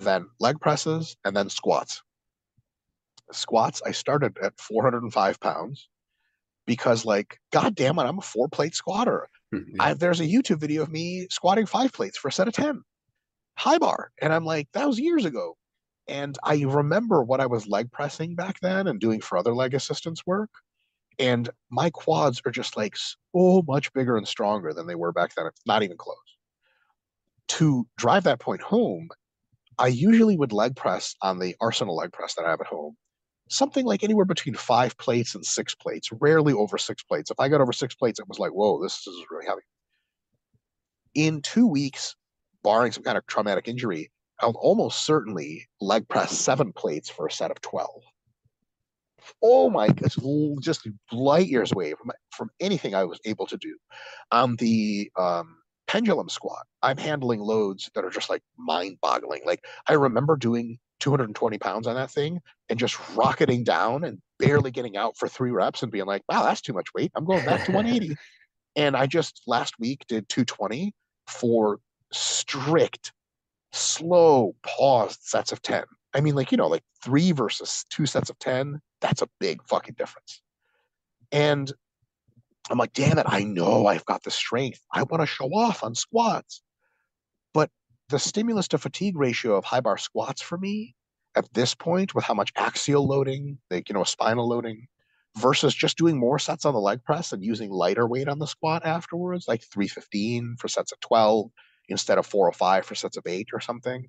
then leg presses, and then squats. Squats, I started at 405 pounds because, like, God damn it, I'm a 4 plate squatter. Yeah. There's a YouTube video of me squatting 5 plates for a set of 10, high bar. And I'm like, that was years ago. And I remember what I was leg pressing back then and doing for other leg assistance work. And my quads are just like so much bigger and stronger than they were back then. It's not even close. To drive that point home, I usually would leg press on the Arsenal leg press that I have at home, something like anywhere between 5 plates and 6 plates, rarely over 6 plates. If I got over 6 plates, it was like, whoa, this is really heavy. In 2 weeks, barring some kind of traumatic injury, I'll almost certainly leg press 7 plates for a set of 12. Oh my, it's just light years away from anything I was able to do. On the pendulum squat, I'm handling loads that are just like mind boggling. Like, I remember doing 220 pounds on that thing and just rocketing down and barely getting out for 3 reps and being like, wow, that's too much weight. I'm going back to 180. And I just last week did 220 for strict, slow, paused sets of 10. I mean, like, like 3 versus 2 sets of 10, that's a big fucking difference. And I'm like, damn it, I know I've got the strength. I want to show off on squats. But the stimulus to fatigue ratio of high bar squats for me at this point, with how much axial loading, like, spinal loading, versus just doing more sets on the leg press and using lighter weight on the squat afterwards, like 315 for sets of 12 instead of 405 for sets of 8 or something.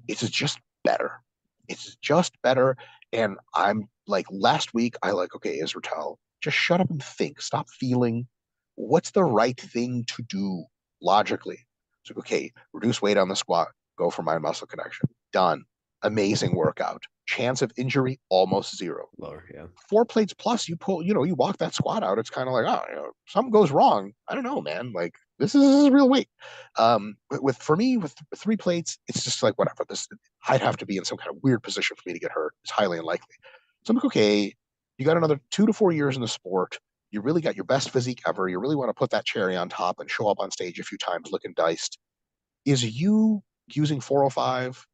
It's just better. It's just better. And I'm like, last week, I like, okay, Israel, just shut up and think. Stop feeling. What's the right thing to do logically? So, okay, reduce weight on the squat, go for mind muscle connection. Done. Amazing workout. Chance of injury, almost zero. Lower, yeah. 4 plates plus, you pull, you walk that squat out. It's kind of like, oh, something goes wrong. I don't know, man. Like, this is real weight. For me, with 3 plates, it's just like, whatever. I'd have to be in some kind of weird position for me to get hurt. It's highly unlikely. So I'm like, okay, you got another 2 to 4 years in the sport. You really got your best physique ever. You really want to put that cherry on top and show up on stage a few times looking diced. Is you using 405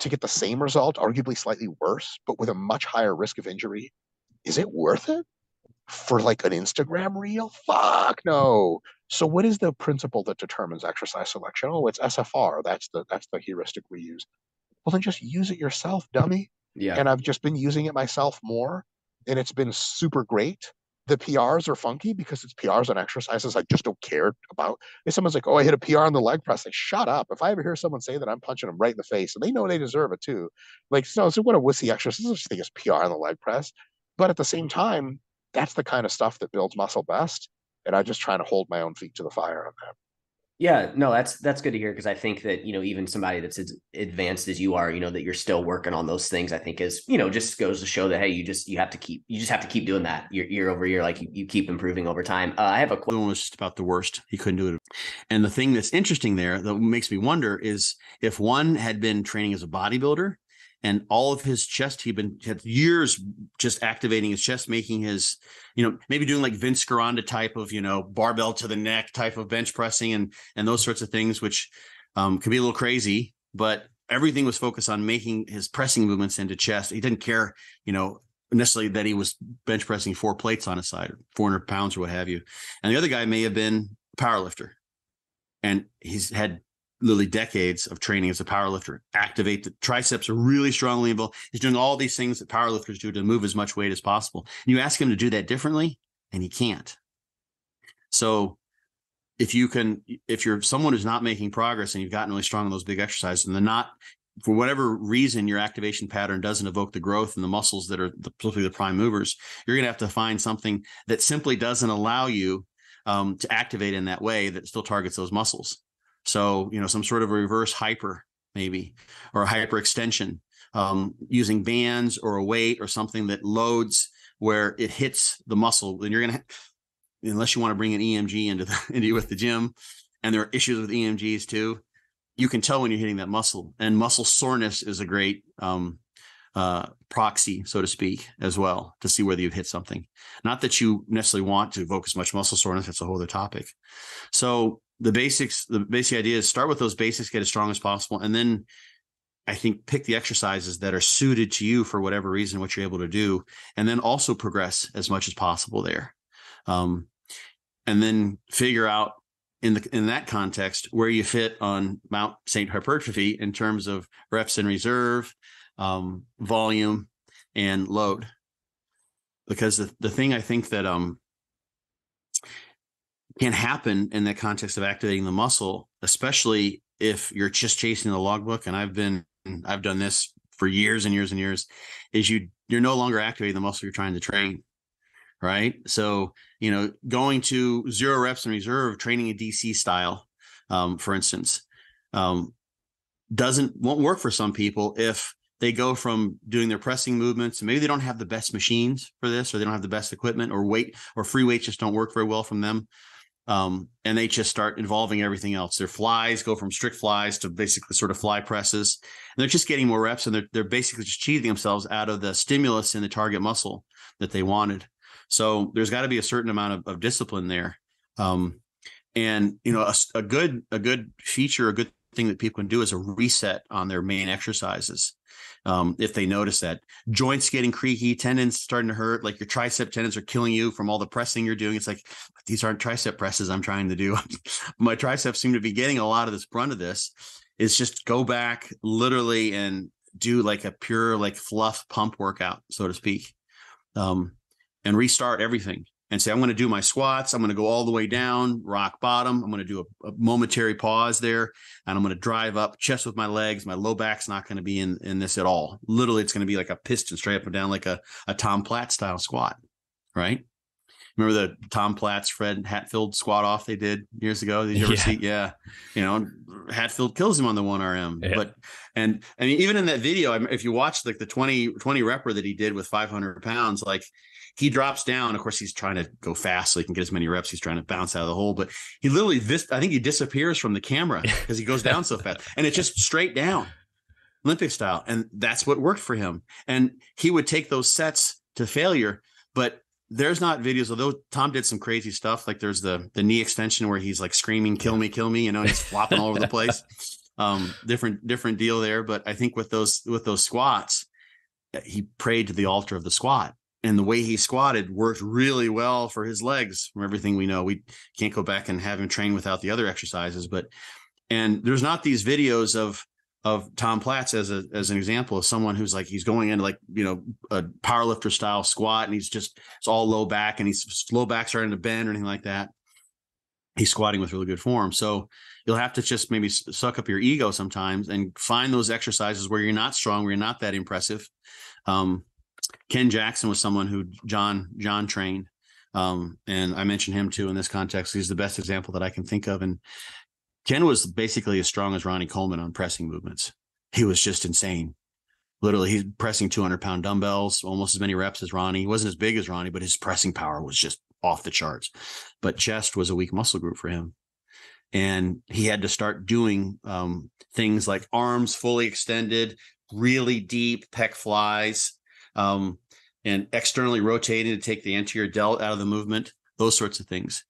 to get the same result, arguably slightly worse, but with a much higher risk of injury? Is it worth it for like an Instagram reel? Fuck no. So what is the principle that determines exercise selection? Oh, it's SFR. That's the heuristic we use. Well, then just use it yourself, dummy. Yeah. And I've just been using it myself more, and it's been super great. The PRs are funky because it's PRs on exercises I just don't care about. If someone's like, oh, I hit a PR on the leg press, like, shut up. If I ever hear someone say that, I'm punching them right in the face, and they know they deserve it too. Like, no, so what a wussy exercise. I just think it's PR on the leg press. But at the same time, that's the kind of stuff that builds muscle best. And I'm just trying to hold my own feet to the fire on that. Yeah, no, that's good to hear, because I think that, even somebody that's as advanced as you are, that you're still working on those things, I think is, just goes to show that, hey, you just have to keep doing that year over year, like you keep improving over time. I have a question. One was just about the worst. He couldn't do it. And the thing that's interesting there that makes me wonder is if one had been training as a bodybuilder and all of his chest, had years just activating his chest, making his, maybe doing like Vince Gironda type of, barbell to the neck type of bench pressing and those sorts of things, which could be a little crazy, but everything was focused on making his pressing movements into chest. He didn't care, necessarily that he was bench pressing 4 plates on his side, or 400 pounds or what have you. And the other guy may have been a power lifter, and he's had literally decades of training as a powerlifter. Activate the triceps are really strongly involved. He's doing all these things that powerlifters do to move as much weight as possible. And you ask him to do that differently, and he can't. So if you're someone who's not making progress and you've gotten really strong on those big exercises, and they're not, for whatever reason, your activation pattern doesn't evoke the growth in the muscles that are supposed to be the prime movers, you're going to have to find something that simply doesn't allow you to activate in that way that still targets those muscles. So, some sort of a reverse hyper maybe, or a hyper extension, using bands or a weight or something that loads where it hits the muscle. Then you're going to, unless you want to bring an EMG into with the gym, and there are issues with EMGs too, you can tell when you're hitting that muscle. And muscle soreness is a great proxy, so to speak, as well, to see whether you've hit something. Not that you necessarily want to evoke as much muscle soreness. That's a whole other topic. So the basic idea is start with those basics, get as strong as possible. And then I think pick the exercises that are suited to you for whatever reason, what you're able to do, and then also progress as much as possible there. And then figure out in that context where you fit on Mount St. Hypertrophy in terms of reps in reserve, volume, and load. Because the thing I think that can happen in the context of activating the muscle, especially if you're just chasing the logbook, and I've done this for years and years and years, is you're no longer activating the muscle you're trying to train. Right. So, going to 0 reps in reserve, training a DC style, for instance, won't work for some people if they go from doing their pressing movements. Maybe they don't have the best machines for this, or they don't have the best equipment, or weight or free weights just don't work very well from them. And they just start involving everything else. Their flies go from strict flies to basically sort of fly presses, and they're just getting more reps, and they're basically just cheating themselves out of the stimulus in the target muscle that they wanted. So there's got to be a certain amount of discipline there. And, a good feature, a good thing that people can do is a reset on their main exercises. If they notice that joints getting creaky, tendons starting to hurt, like your tricep tendons are killing you from all the pressing you're doing. It's like, these aren't tricep presses I'm trying to do. My triceps seem to be getting a lot of this brunt of this. Is just go back literally and do like a pure, like fluff pump workout, so to speak. And restart everything and say, I'm going to do my squats. I'm going to go all the way down, rock bottom. I'm going to do a momentary pause there, and I'm going to drive up chest with my legs. My low back's not going to be in this at all. Literally, it's going to be like a piston straight up and down, like a Tom Platt style squat, right? Remember the Tom Platt's Fred Hatfield squat off they did years ago? Did you ever see? Yeah. Hatfield kills him on the 1RM. Yeah. But, and I mean, even in that video, if you watch like the 20 repper that he did with 500 pounds, like, he drops down. Of course, he's trying to go fast so he can get as many reps. He's trying to bounce out of the hole, but he literally, I think he disappears from the camera because he goes down so fast, and it's just straight down, Olympic style. And that's what worked for him. And he would take those sets to failure, but there's not videos, although Tom did some crazy stuff. Like there's the knee extension where he's like screaming, kill me, and he's flopping all over the place. Different deal there. But I think with those squats, he prayed to the altar of the squat. And the way he squatted worked really well for his legs. From everything we know, we can't go back and have him train without the other exercises. And there's not these videos of Tom Platz as an example of someone who's like, he's going into like, a powerlifter style squat, and it's all low back, and he's low back starting to bend or anything like that. He's squatting with really good form. So you'll have to just maybe suck up your ego sometimes and find those exercises where you're not strong, where you're not that impressive. Ken Jackson was someone who John trained. And I mentioned him too in this context. He's the best example that I can think of. And Ken was basically as strong as Ronnie Coleman on pressing movements. He was just insane. Literally, he's pressing 200-pound dumbbells, almost as many reps as Ronnie. He wasn't as big as Ronnie, but his pressing power was just off the charts. But chest was a weak muscle group for him. And he had to start doing things like arms fully extended, really deep pec flies, and externally rotating to take the anterior delt out of the movement, those sorts of things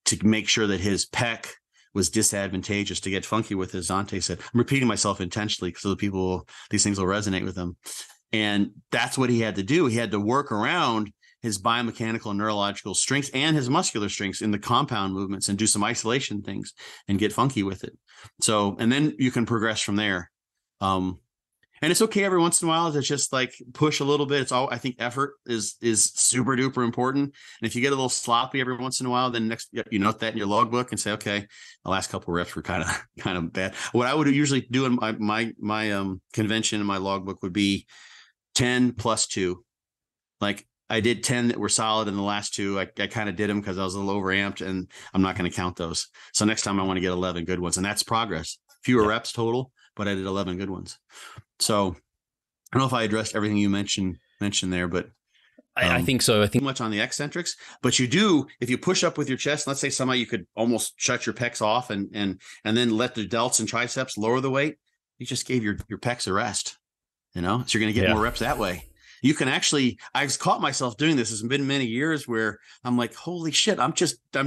to make sure that his pec was disadvantageous. To get funky with, as Zante said. I'm repeating myself intentionally so these things will resonate with them. And that's what he had to do. He had to work around his biomechanical and neurological strengths and his muscular strengths in the compound movements and do some isolation things and get funky with it. So, and then you can progress from there. And it's okay every once in a while to just like push a little bit. I think effort is super duper important. And if you get a little sloppy every once in a while, then next you note that in your logbook and say, okay, the last couple of reps were kind of bad. What I would usually do in my convention in my logbook would be 10 plus 2. Like I did 10 that were solid, and the last 2 I kind of did them because I was a little overamped, and I'm not going to count those. So next time I want to get 11 good ones, and that's progress. Fewer reps total, but I did 11 good ones. So I don't know if I addressed everything you mentioned there, but I think so. I think much on the eccentrics, but you do, if you push up with your chest, let's say somehow you could almost shut your pecs off and then let the delts and triceps lower the weight. You just gave your pecs a rest, so you're going to get more reps that way. You can actually, I've caught myself doing this. It's been many years where I'm like, holy shit, I'm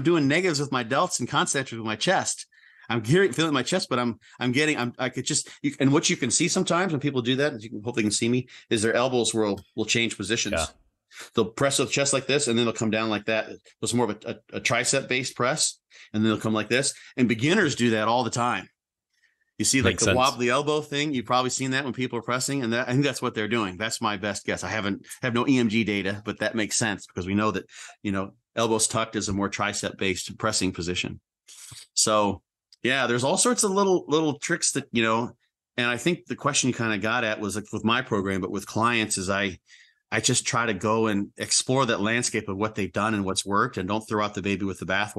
doing negatives with my delts and concentrics with my chest. I'm feeling my chest, but I could just, and what you can see sometimes when people do that, as you can hopefully can see me, is their elbows will change positions. Yeah. They'll press the chest like this, and then they'll come down like that. It's more of a tricep based press, and then they'll come like this. And beginners do that all the time. You see, like Makes the sense. wobbly elbow thing. You've probably seen that when people are pressing, and I think that's what they're doing. That's my best guess. I have no EMG data, but that makes sense because we know that, elbows tucked is a more tricep based pressing position. So yeah, there's all sorts of little tricks that, and I think the question you kind of got at was like with my program, but with clients is I just try to go and explore that landscape of what they've done and what's worked, and don't throw out the baby with the bathwater.